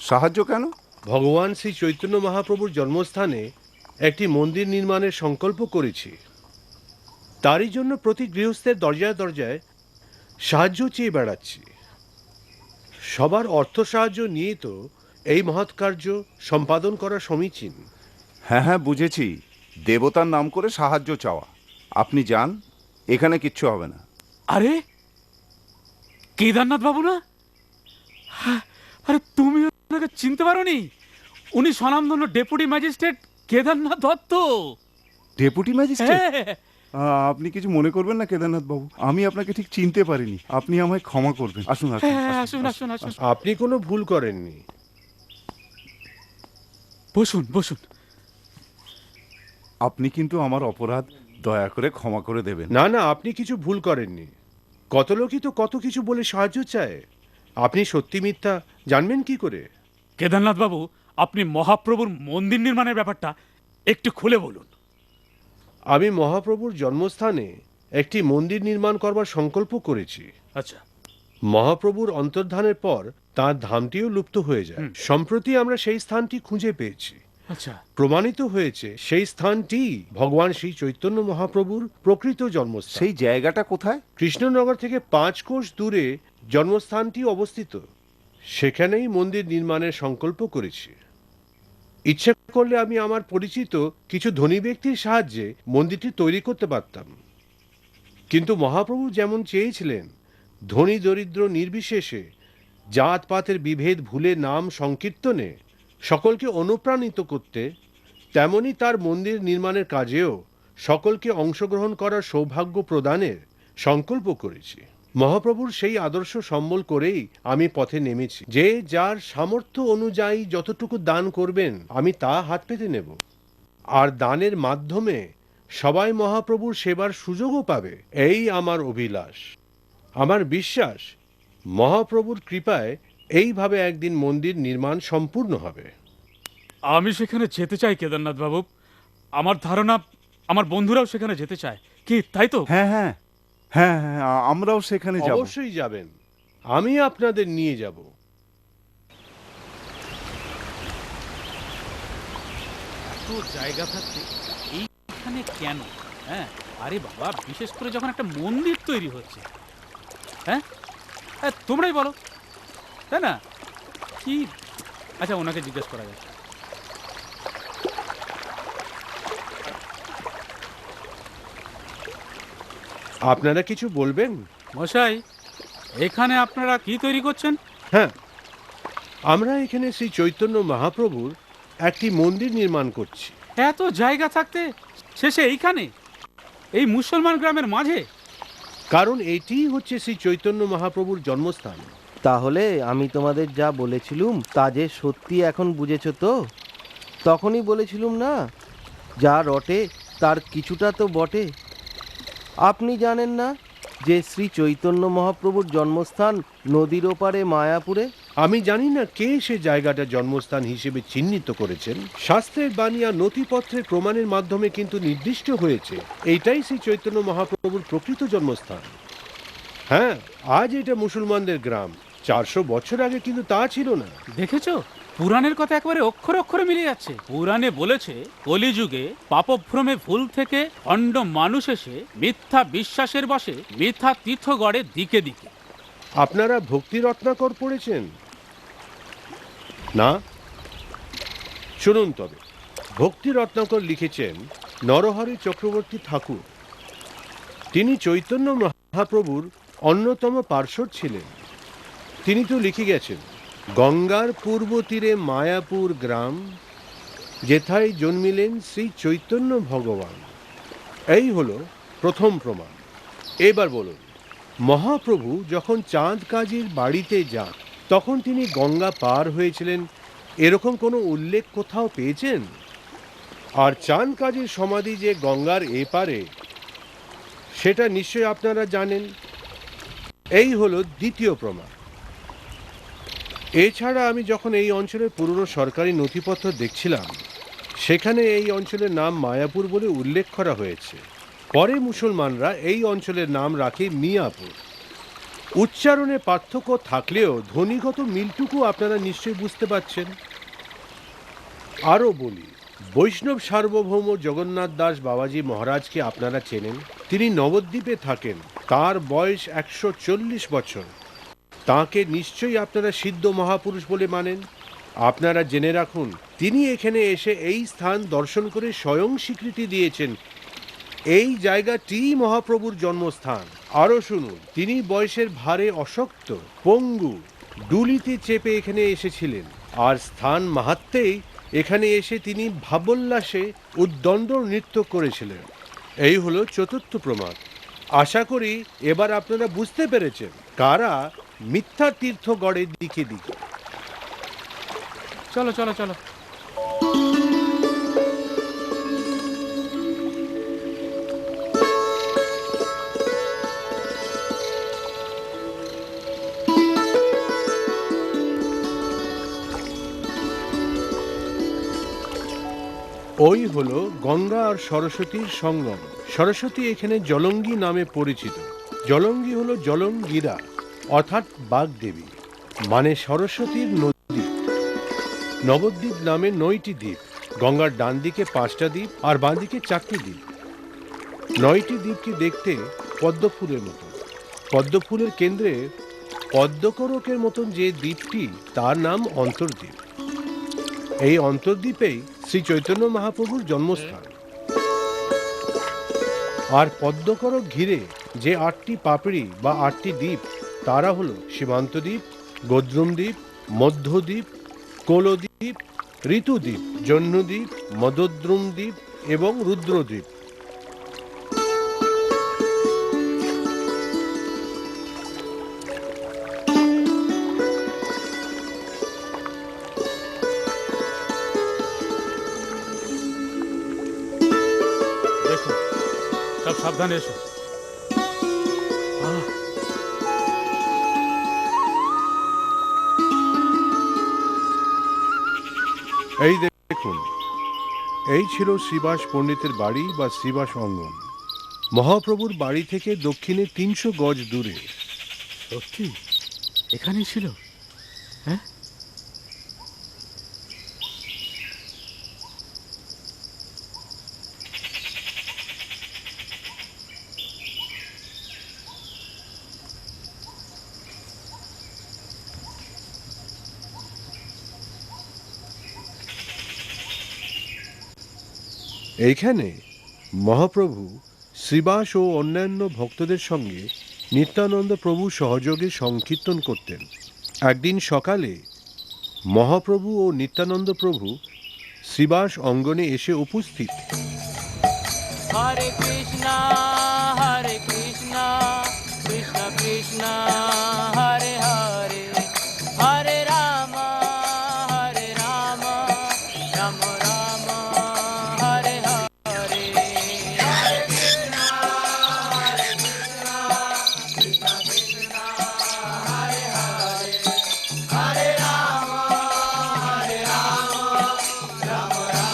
সাহায্য কেন? ভগবান শ্রী চৈতন্য মহাপ্রভুর জন্মস্থানে একটি মন্দির নির্মাণের সংকল্প করেছি। তারই জন্য প্রতি গৃহস্থের দরজায় দরজায় সাহায্য চেয়ে বেড়াচ্ছি। সবার অর্থ সাহায্য নিয়ে তো এই মহৎ কার্য সম্পাদন করা সমীচীন। হ্যাঁ হ্যাঁ, বুঝেছি। দেবতার নাম করে সাহায্য চাওয়া। আপনি যান, এখানে কিচ্ছু হবে না। আরে কেদারনাথ বাবু না? আরে তুমি ওনাকে চিনতে পারোনি? উনি স্বনামধন্য deputy magistrate Kedarnath Dutta. Deputy magistrate? হ্যাঁ। আপনি কিছু মনে করবেন না কেদারনাথ বাবু, আমি আপনাকে ঠিক চিনতে পারিনি, আপনি আমায় ক্ষমা করবেন। আসুন আসুন হ্যাঁ, আসুন, আসুন আসুন আসুন। আপনি কোনো ভুল করেননি। বসুন বসুন। আপনি কিন্তু আমার অপরাধ দয়া করে ক্ষমা করে দেবেন। না না, আপনি কিছু ভুল করেননি। কত লোকই তো কত কিছু বলে সাহায্য চায়। আপনি সত্যি মিথ্যা জানবেন কি করে? কেদারনাথ বাবু, আপনি মহাপ্রভুর মন্দির নির্মাণের ব্যাপারটা একটু খুলে বলুন। আমি মহাপ্রভুর জন্মস্থানে একটি মন্দির নির্মাণ করবার সংকল্প করেছি। আচ্ছা। মহাপ্রভুর অন্তর্ধানের পর তাঁর ধামটিও লুপ্ত হয়ে যায়। সম্প্রতি আমরা সেই স্থানটি খুঁজে পেয়েছি। আচ্ছা। প্রমাণিত হয়েছে সেই স্থানটি ভগবান শ্রী চৈতন্য মহাপ্রভুর প্রকৃত জন্মস্থান। সেই জায়গাটা কোথায়? কৃষ্ণনগর থেকে 5 কোশ দূরে জন্মস্থানটি অবস্থিত। সেখানেই মন্দির নির্মাণের সংকল্প করেছি। ইচ্ছে করলে আমি আমার পরিচিত কিছু ধনী ব্যক্তির সাহায্যে মন্দিরটি তৈরি করতে পারতাম, কিন্তু মহাপ্রভু যেমন চেয়েছিলেন ধনী দরিদ্র নির্বিশেষে জাতপাতের বিভেদ ভুলে নাম সংকীর্তনে সকলকে অনুপ্রাণিত করতে, তেমনি তার মন্দির নির্মাণের কাজেও সকলকে অংশগ্রহণ করার সৌভাগ্য প্রদানের সংকল্প করেছি। মহাপ্রভুর সেই আদর্শ সম্বল করেই আমি পথে নেমেছি। যে যার সামর্থ্য অনুযায়ী যতটুকু দান করবেন আমি তা হাত পেতে নেব, আর দানের মাধ্যমে সবাই মহাপ্রভুর সেবার সুযোগও পাবে, এই আমার অভিলাষ। আমার বিশ্বাস মহাপ্রভুর কৃপায় এইভাবে একদিন মন্দির নির্মাণ সম্পূর্ণ হবে। আমি সেখানে যেতে চাই কেদারনাথ বাবু। আমার ধারণা আমার বন্ধুরাও সেখানে যেতে চায়। কি তাই তো? হ্যাঁ হ্যাঁ হ্যাঁ হ্যাঁ, আমরাও সেখানে যাব। অবশ্যই যাবেন, আমি আপনাদের নিয়ে যাব। এত জায়গা থাকতে এইখানে কেন? হ্যাঁ, আরে বাবা, বিশেষ করে যখন একটা মন্দির তৈরি হচ্ছে। হ্যাঁ, তোমরাই বলো, তাই না? কি? আচ্ছা, ওনাকে জিজ্ঞেস করা যাক। আপনারা কিছু বলবেন? মশাই, এখানে আপনারা কি তৈরি করছেন? হ্যাঁ, আমরা এখানে শ্রী চৈতন্য মহাপ্রভুর একটি মন্দির নির্মাণ করছি। এত জায়গা থাকতে শেষে এইখানে, এই মুসলমান গ্রামের মাঝে? কারণ এটিই হচ্ছে শ্রী চৈতন্য মহাপ্রভুর জন্মস্থান। তাহলে আমি তোমাদের যা বলেছিলুম তা যে সত্যি এখন বুঝেছো তো? তখনই বলেছিলুম না, যা রটে তার কিছুটা তো বটে। আপনি জানেন না যে শ্রী চৈতন্য মহাপ্রভুর জন্মস্থান নদীর ওপারে মায়াপুরে? আমি জানি না কে সে জায়গাটা জন্মস্থান হিসেবে চিহ্নিত করেছেন। শাস্ত্রের বাণী আর নথিপত্রের প্রমাণের মাধ্যমে কিন্তু নির্দিষ্ট হয়েছে এইটাই শ্রী চৈতন্য মহাপ্রভুর প্রকৃত জন্মস্থান। হ্যাঁ, আজ এটা মুসলমানদের গ্রাম, 400 বছর আগে কিন্তু তা ছিল না। দেখেছো, পুরাণের কথা একেবারে অক্ষরে অক্ষরে মিলে যাচ্ছে। পুরাণে বলেছে কলিযুগে পাপভ্রমে ভুল থেকে খণ্ড মানুষ এসে মিথ্যা বিশ্বাসের বশে মিথ্যা তীর্থ গড়ে দিকে দিকে। আপনারা ভক্তি রত্নাকর পড়েছেন না? শুনুন তবে, ভক্তি রত্নাকর লিখেছেন নরহরি চক্রবর্তী ঠাকুর। তিনি চৈতন্য মহাপ্রভুর অন্যতম পার্শ্বদ ছিলেন। তিনি তো লিখে গেছেন, গঙ্গার পূর্ব তীরে মায়াপুর গ্রাম, যেথায় জন্মিলেন শ্রী চৈতন্য ভগবান। এই হলো প্রথম প্রমাণ। এবার বলুন, মহাপ্রভু যখন চাঁদ কাজীর বাড়িতে যান তখন তিনি গঙ্গা পার হয়েছিলেন এরকম কোনো উল্লেখ কোথাও পেয়েছেন? আর চাঁদ কাজীর সমাধি যে গঙ্গার এপারে সেটা নিশ্চয়ই আপনারা জানেন। এই হলো দ্বিতীয় প্রমাণ। এছাড়া আমি যখন এই অঞ্চলের পুরনো সরকারি নথিপত্র দেখছিলাম, সেখানে এই অঞ্চলের নাম মায়াপুর বলে উল্লেখ করা হয়েছে। পরে মুসলমানরা এই অঞ্চলের নাম রাখে মিয়াপুর। উচ্চারণে পার্থক্য থাকলেও ধ্বনিগত মিলটুকু আপনারা নিশ্চয়ই বুঝতে পারছেন। আরও বলি, বৈষ্ণব সার্বভৌম জগন্নাথ দাস বাবাজি মহারাজকে আপনারা চেনেন। তিনি নবদ্বীপে থাকেন, তার বয়স 140 বছর। তাঁকে নিশ্চয়ই আপনারা সিদ্ধ মহাপুরুষ বলে মানেন। আপনারা জেনে রাখুন, তিনি এখানে এসে এই স্থান দর্শন করে স্বয়ং স্বীকৃতি দিয়েছেন এই জায়গাটি মহাপ্রভুর জন্মস্থান। আরও শুনুন, তিনি বয়সের ভারে অশক্ত, পঙ্গু, ডুলিতে চেপে এখানে এসেছিলেন, আর স্থান মাহাত্মেই এখানে এসে তিনি ভাবোল্লাসে উদ্দণ্ড নৃত্য করেছিলেন। এই হলো চতুর্থ প্রমাণ। আশা করি এবার আপনারা বুঝতে পেরেছেন কারা মিথ্যা তীর্থ গড়ে দিকে দিকে। চলো চলো চলো। ওই হলো গঙ্গা আর সরস্বতীর সঙ্গম। সরস্বতী এখানে জলঙ্গি নামে পরিচিত। জলঙ্গি হলো জলঙ্গিরা অর্থাৎ বাগদেবী, মানে সরস্বতীর নদী। নবদ্বীপ নামে 9টি দ্বীপ। গঙ্গার ডান দিকে 5টা দ্বীপ আর বাঁ দিকে 4টি দ্বীপ। 9টি দ্বীপকে দেখতে পদ্মফুলের মতো। পদ্মফুলের কেন্দ্রে পদ্মকরকের মতন যে দ্বীপটি, তার নাম অন্তর্দ্বীপ। এই অন্তর্দ্বীপেই শ্রী চৈতন্য মহাপ্রভুর জন্মস্থান। আর পদ্মকরক ঘিরে যে 8টি পাপড়ি বা 8টি দ্বীপ, তারা হলো সীমান্ত দ্বীপ, গদ্রুম দ্বীপ, মধ্যদ্বীপ, কোলদ্বীপ, ঋতুদ্বীপ, জহ্নদ্বীপ, মদদ্রুম দ্বীপ এবং রুদ্রদ্বীপ। দেখো, সব সাবধানে এসো। এই দেখুন, এই ছিল শ্রীবাস পণ্ডিতের বাড়ি বা শ্রীবাস অঙ্গন। মহাপ্রভুর বাড়ি থেকে দক্ষিণে 300 গজ দূরে। সত্যি এখানেই ছিল? হ্যাঁ, এইখানে মহাপ্রভু শ্রীবাস ও অন্যান্য ভক্তদের সঙ্গে নিত্যানন্দ প্রভু সহযোগে সংকীর্তন করতেন। একদিন সকালে মহাপ্রভু ও নিত্যানন্দ প্রভু শ্রীবাস অঙ্গনে এসে উপস্থিত। হরে কৃষ্ণ কৃষ্ণ কৃষ্ণ হরে হরে, হরে রাম রাম রাম হরে হরে।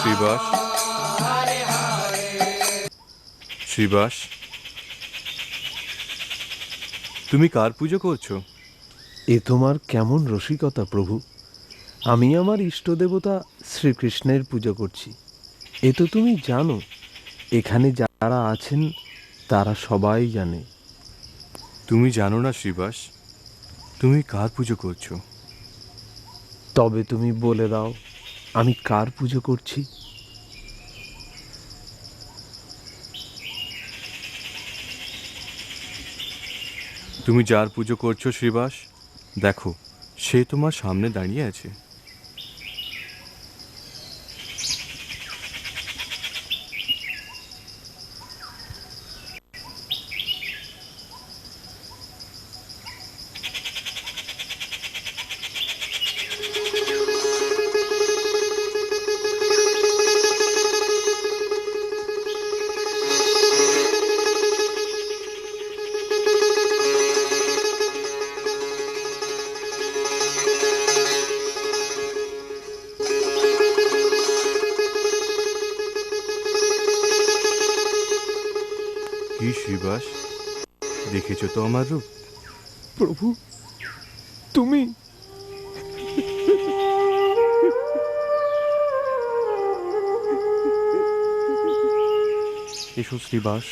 শ্রীবাস, শ্রীবাস, তুমি কার পুজো করছো? এ তোমার কেমন রসিকতা প্রভু! আমি আমার ইষ্টদেবতা শ্রীকৃষ্ণের পুজো করছি। এ তো তুমি জানো, এখানে যারা আছেন তারা সবাই জানে। তুমি জানো না শ্রীবাস, তুমি কার পুজো করছো? তবে তুমি বলে দাও, আমি কার পুজো করছি? তুমি যার পুজো করছো শ্রীবাস, দেখো সে তোমার সামনে দাঁড়িয়ে আছে। কি শ্রীবাস, দেখেছো তো আমার রূপ? প্রভু, তুমি এসো শ্রীবাস,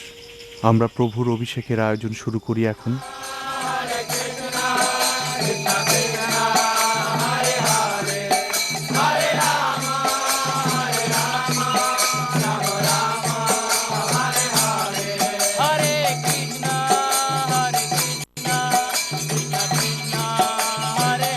আমরা প্রভুর অভিষেকের আয়োজন শুরু করি এখন। হরে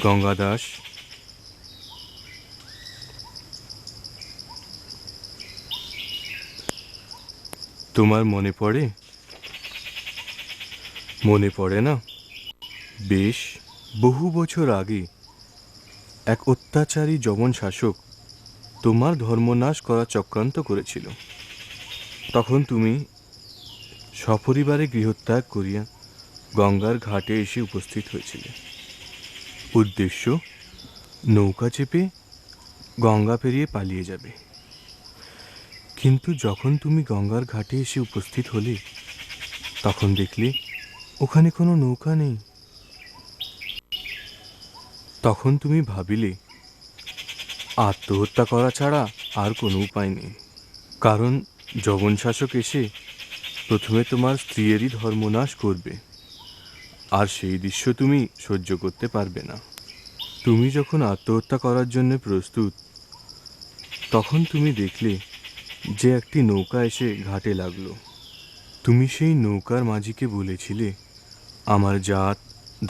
গঙ্গা দাস, তোমার মনে পড়ে? মনে পড়ে না? বেশ বহু বছর আগে এক অত্যাচারী যমন শাসক তোমার ধর্মনাশ করার চক্রান্ত করেছিল। তখন তুমি সপরিবারে গৃহত্যাগ করিয়া গঙ্গার ঘাটে এসে উপস্থিত হয়েছিলে। উদ্দেশ্য নৌকা চেপে গঙ্গা পেরিয়ে পালিয়ে যাবে। কিন্তু যখন তুমি গঙ্গার ঘাটে এসে উপস্থিত হলে তখন দেখলে ওখানে কোনো নৌকা নেই। তখন তুমি ভাবিলে আত্মহত্যা করা ছাড়া আর কোনো উপায় নেই, কারণ যবন শাসক এসে প্রথমে তোমার স্ত্রীরই ধর্মনাশ করবে, আর সেই দৃশ্য তুমি সহ্য করতে পারবে না। তুমি যখন আত্মহত্যা করার জন্য প্রস্তুত তখন তুমি দেখলে যে একটি নৌকা এসে ঘাটে লাগলো। তুমি সেই নৌকার মাঝিকে বলেছিলে, আমার জাত,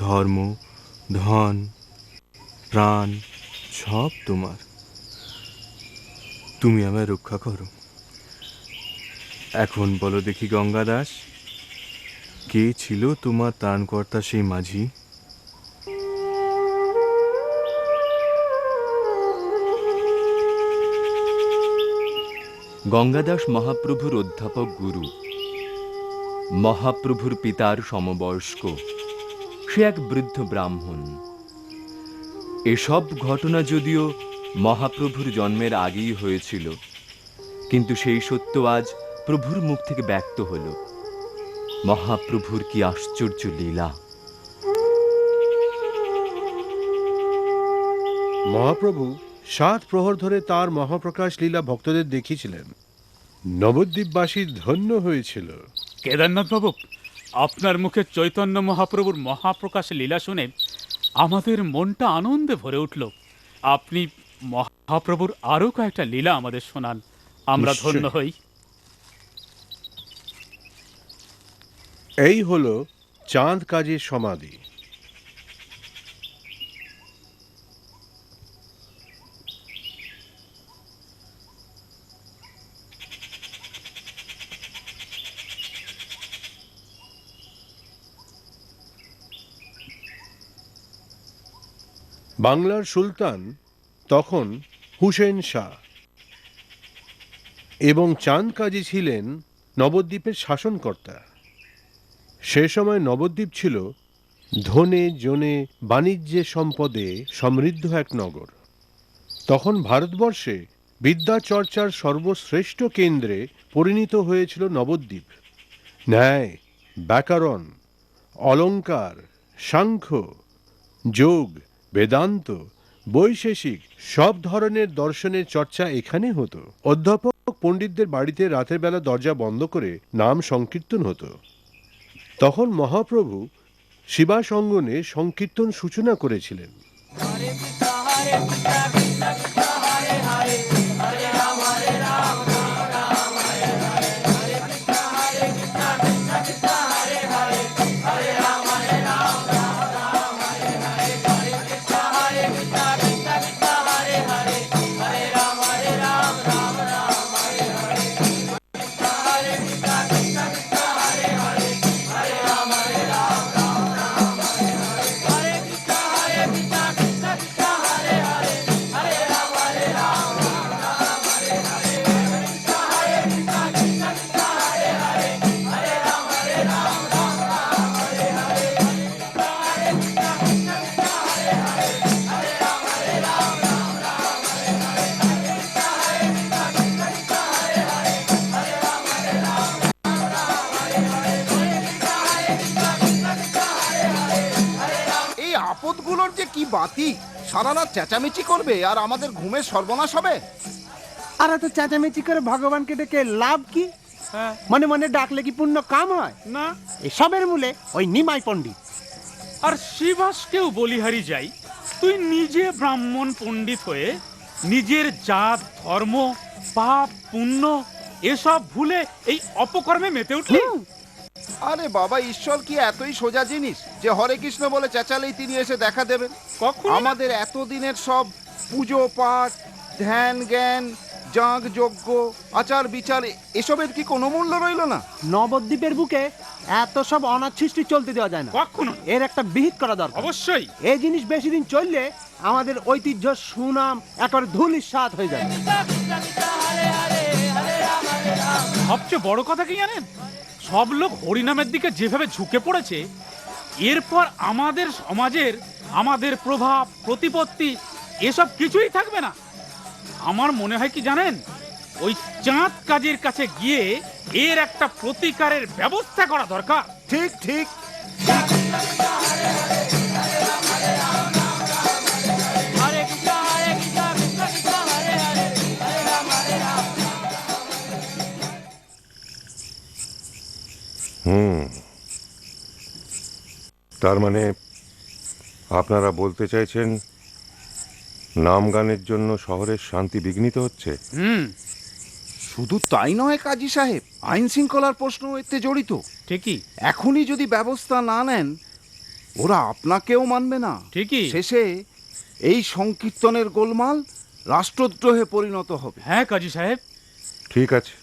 ধর্ম, ধন, প্রাণ সব তোমার, তুমি আমায় রক্ষা করো। এখন বলো দেখি গঙ্গা দাস, কে ছিল তোমার ত্রাণকর্তা সেই মাঝি? গঙ্গাদাস মহাপ্রভুর অধ্যাপক গুরু, মহাপ্রভুর পিতার সমবয়স্ক, সে এক বৃদ্ধ ব্রাহ্মণ। এসব ঘটনা যদিও মহাপ্রভুর জন্মের আগেই হয়েছিল, কিন্তু সেই সত্য আজ প্রভুর মুখ থেকে ব্যক্ত হল। মহাপ্রভুর কি আশ্চর্য লীলা! মহাপ্রভু 7 প্রহর ধরে তার মহাপ্রকাশ লীলা ভক্তদের দেখিয়েছিলেন। নবদ্বীপবাসী ধন্য হয়েছিল। কেদারনাথ বাবু, আপনার মুখে চৈতন্য মহাপ্রভুর মহাপ্রকাশ লীলা শুনে আমাদের মনটা আনন্দে ভরে উঠল। আপনি মহাপ্রভুর আরও কয়েকটা লীলা আমাদের শোনান, আমরা নিশ্চয়ই। ধন্য হই। এই হলো চাঁদ কাজীর সমাধি। বাংলার সুলতান তখন হুসেন শাহ এবং চাঁদ কাজী ছিলেন নবদ্বীপের শাসনকর্তা। সে সময় নবদ্বীপ ছিল ধনে জনে বাণিজ্যে সম্পদে সমৃদ্ধ এক নগর। তখন ভারতবর্ষে বিদ্যা চর্চার সর্বশ্রেষ্ঠ কেন্দ্রে পরিণত হয়েছিল নবদ্বীপ। ন্যায়, ব্যাকরণ, অলঙ্কার, সাংখ্য, যোগ, বেদান্ত, বৈশেষিক সব ধরনের দর্শনের চর্চা এখানে হতো। অধ্যাপক পণ্ডিতদের বাড়িতে রাতের বেলা দরজা বন্ধ করে নাম সংকীর্তন হতো। তখন মহাপ্রভু শিবাস অঙ্গনে সংকীর্তন সূচনা করেছিলেন। আপদগুলোর যে কি বাতি, সারা রাত চেঁচামেচি করবে আর আমাদের ঘুমের সর্বনাশ হবে। আর এত চেঁচামেচি করে ভগবানকে ডেকে লাভ কি? মনে মনে ডাকলে কি পুণ্য কাম হয় না? এসবের মূলে ওই নিমাই পণ্ডিত। আর শিবাসকেও বলিহারি যাই, তুই নিজে ব্রাহ্মণ পণ্ডিত হয়ে নিজের জাত, ধর্ম, পাপ, পুণ্য এসব ভুলে এই অপকর্মে মেতে উঠলি। আরে বাবা, ঈশ্বর কি এতই সোজা জিনিস যে হরে কৃষ্ণ বলে চেঁচালেই তিনি এসে দেখা দেবেন? আমাদের এতদিনের সব পুজো পাঠ, ধ্যান জ্ঞান, যাগ যজ্ঞ, আচার বিচার, এসবের কি কোনো মূল্য রইল না? নবদ্বীপের বুকে এত সব অনাথ সৃষ্টি চলতে দেওয়া যায় না, কখনো। এর একটা বিহিত করা দরকার। অবশ্যই এই জিনিস বেশি দিন চললে আমাদের ঐতিহ্য সুনাম একেবারে ধুলির স্বাদ হয়ে যাবে। সবচেয়ে বড় কথা কি জানেন, সব লোক হরিনামের দিকে যেভাবে ঝুঁকে পড়েছে, এরপর আমাদের সমাজের আমাদের প্রভাব প্রতিপত্তি এসব কিছুই থাকবে না। আমার মনে হয় কি জানেন, ওই চাঁদ কাজের কাছে গিয়ে এর একটা প্রতিকারের ব্যবস্থা করা দরকার। ঠিক ঠিক। হরে কৃষ্ণ হরে কৃষ্ণ কৃষ্ণ কৃষ্ণ হরে হরে হরে রাম হরে রাম। তার মানে আপনারা বলতে চাইছেন নাম গানের জন্য শহরের শান্তি বিঘ্নিত হচ্ছে? শুধু তাই নয় কাজী সাহেব, আইন শৃঙ্খলার প্রশ্ন এতে জড়িত। ঠিকই। এখনই যদি ব্যবস্থা না নেন, ওরা আপনাকেও মানবে না। ঠিকই। শেষে এই সংকীর্তনের গোলমাল রাষ্ট্রদ্রোহে পরিণত হবে। হ্যাঁ কাজী সাহেব। ঠিক আছে,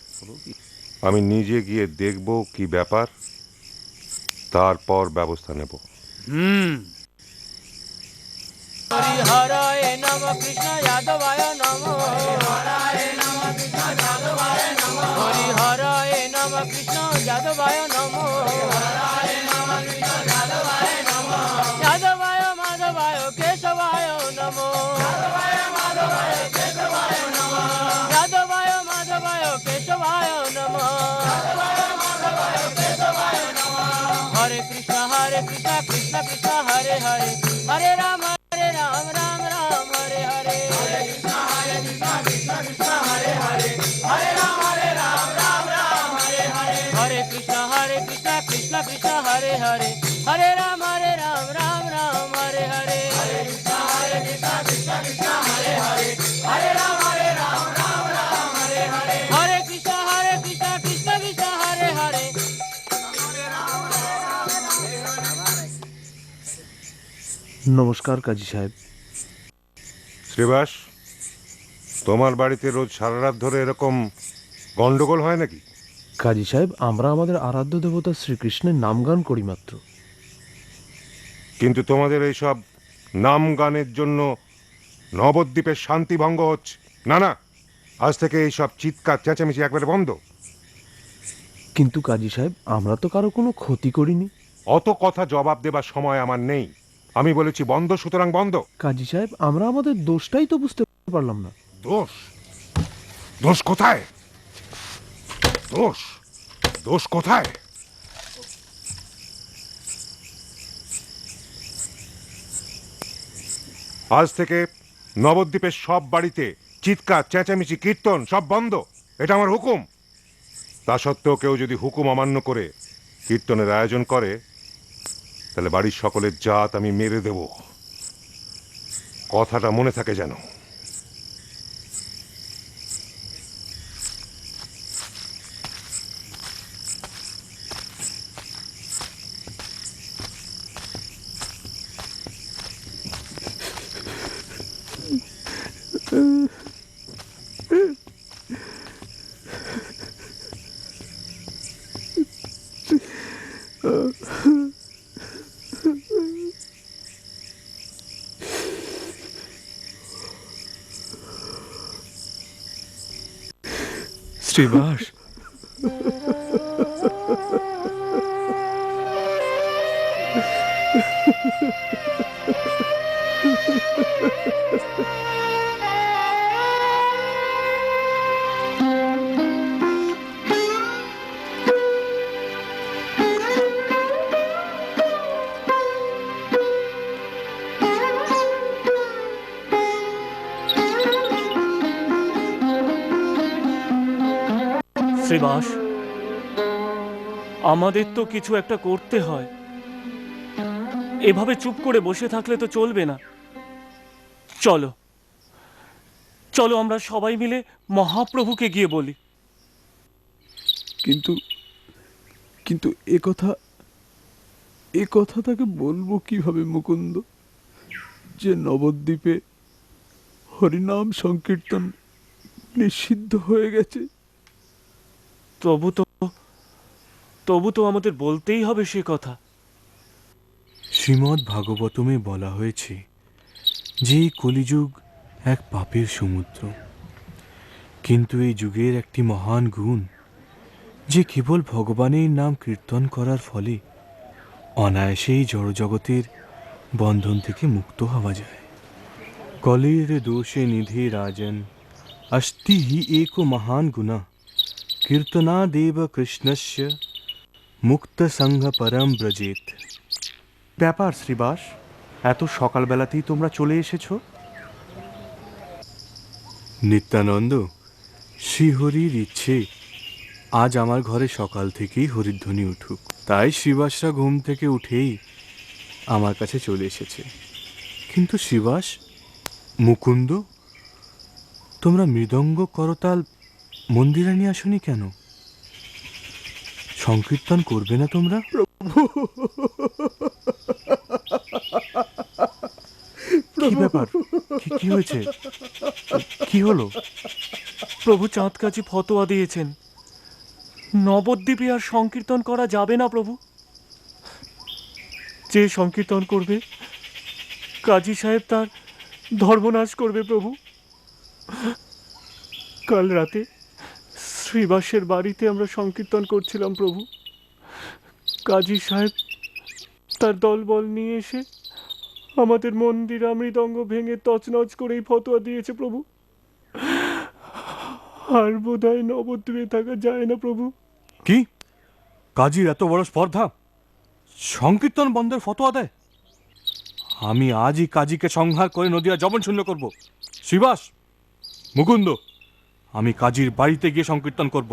আমি নিজে গিয়ে দেখব কি ব্যাপার, তারপর ব্যবস্থা নেব। হরি হরায় নম কৃষ্ণ যাদবায় নম। হরি হরায় নম কৃষ্ণ যাদবায় নম। হরি হরায় নম কৃষ্ণ যাদবায় নম। হরায় নম কৃষ্ণ যাদবায় নম। যাদবায় মাধবায় কেশবায় নম। যাদবায় মাধবায় কেশবায় নম। যাদবায় মাধবায় কেশবায় নম। যাদবায় মাধবায় কেশবায় নম। হরে কৃষ্ণ কৃষ্ণ কৃষ্ণ হরে হরে হরে রাম হরে রাম রাম রাম হরে হরে। হরে কৃষ্ণ কৃষ্ণ কৃষ্ণ হরে হরে হরে রাম রাম রাম হরে হরে। হরে কৃষ্ণ কৃষ্ণ কৃষ্ণ হরে হরে হরে রাম রাম রাম হরে হরে। হরে কৃষ্ণ কৃষ্ণ কৃষ্ণ হরে হরে হরে রাম রাম রাম হরে হরে। হরে কৃষ্ণ কৃষ্ণ কৃষ্ণ হরে হরে। নমস্কার কাজী সাহেব। শ্রীবাস, তোমার বাড়িতে রোজ সারা রাত ধরে এরকম গন্ডগোল হয় নাকি? কাজী সাহেব, আমরা আমাদের আরাধ্য দেবতা শ্রীকৃষ্ণের নাম গান করি মাত্র। কিন্তু তোমাদের এইসব নাম গানের জন্য নবদ্বীপের শান্তি ভঙ্গ হচ্ছে। না না, আজ থেকে এইসব চিৎকার চেঁচামেচি একবারে বন্ধ। কিন্তু কাজী সাহেব, আমরা তো কারো কোনো ক্ষতি করিনি। অত কথা জবাব দেবার সময় আমার নেই। আমি বলেছি বন্ধ, সুতরাং বন্ধ। কাজী সাহেব, আমরা আমাদের দোষটাই তো বুঝতে পারলাম না। দোষ? দোষ কোথায়? দোষ দোষ কোথায়? আজ থেকে নবদ্বীপের সব বাড়িতে চিৎকার চেঁচামেচি কীর্তন সব বন্ধ, এটা আমার হুকুম। তা সত্ত্বেও কেউ যদি হুকুম অমান্য করে কীর্তনের আয়োজন করে, তাহলে বাড়ির সকলের জাত আমি মেরে দেব। কথাটা মনে থাকে যেন। শ্রীবাস, শ্রীবাস, আমাদের তো কিছু একটা করতে হয়। এভাবে চুপ করে বসে থাকলে তো চলবে না। চলো চলো, আমরা সবাই মিলে মহাপ্রভুকে গিয়ে বলি। কিন্তু কিন্তু এ কথা তাকে বলবো কিভাবে মুকুন্দ, যে নবদ্বীপে হরিনাম সংকীর্তন নিষিদ্ধ হয়ে গেছে? তবু তো আমাদের বলতেই হবে সে কথা। শ্রীমদ্ ভাগবতমে বলা হয়েছে যে এই কলিযুগ এক পাপের সমুদ্র, কিন্তু এই যুগের একটি মহান গুণ যে কেবল ভগবানের নাম কীর্তন করার ফলে অনায়াসেই জড়জগতের বন্ধন থেকে মুক্ত হওয়া যায়। কলির দোষে নিধি রাজন अस्ति हि एको महान गुना কীর্তনাদেব কৃষ্ণস্য মুক্ত সংঘ পরম ব্রজেত। ব্যাপার শ্রীবাস, এত সকালবেলাতেই তোমরা চলে এসেছো? নিত্যানন্দ, শ্রীহরির ইচ্ছে আজ আমার ঘরে সকাল থেকেই হরিধ্বনি উঠুক, তাই শ্রীবাসরা ঘুম থেকে উঠেই আমার কাছে চলে এসেছে। কিন্তু শ্রীবাস, মুকুন্দ, তোমরা মৃদঙ্গ করতাল মন্দিরে নিয়ে আসনি কেন? সংকীর্তন করবে না তোমরা? কি ব্যাপার? কি হয়েছে? কি হলো? প্রভু চাঁদ কাজী ফতোয়া দিয়েছেন, নবদ্বীপে আর সংকীর্তন করা যাবে না প্রভু। যে সংকীর্তন করবে কাজী সাহেব তার ধর্মনাশ করবে প্রভু। কাল রাতে শ্রীবাসের বাড়িতে আমরা সংকীর্তন করছিলাম প্রভু। কাজী সাহেব তার দলবল নিয়ে এসে আমাদের মন্দির মৃদঙ্গ ভেঙে তছনছ করেই ফতোয়া দিয়েছে প্রভু। আর বোধহয় নবদ্বীপে থাকা যায় না প্রভু। কি? কাজীর এত বড় স্পর্ধা, সংকীর্তন বন্ধের ফতোয়া দেয়? আমি আজই কাজীকে সংহার করে নদিয়া জবন শূন্য করব। শ্রীবাস, মুকুন্দ, আমি কাজীর বাড়িতে গিয়ে সংকীর্তন করব।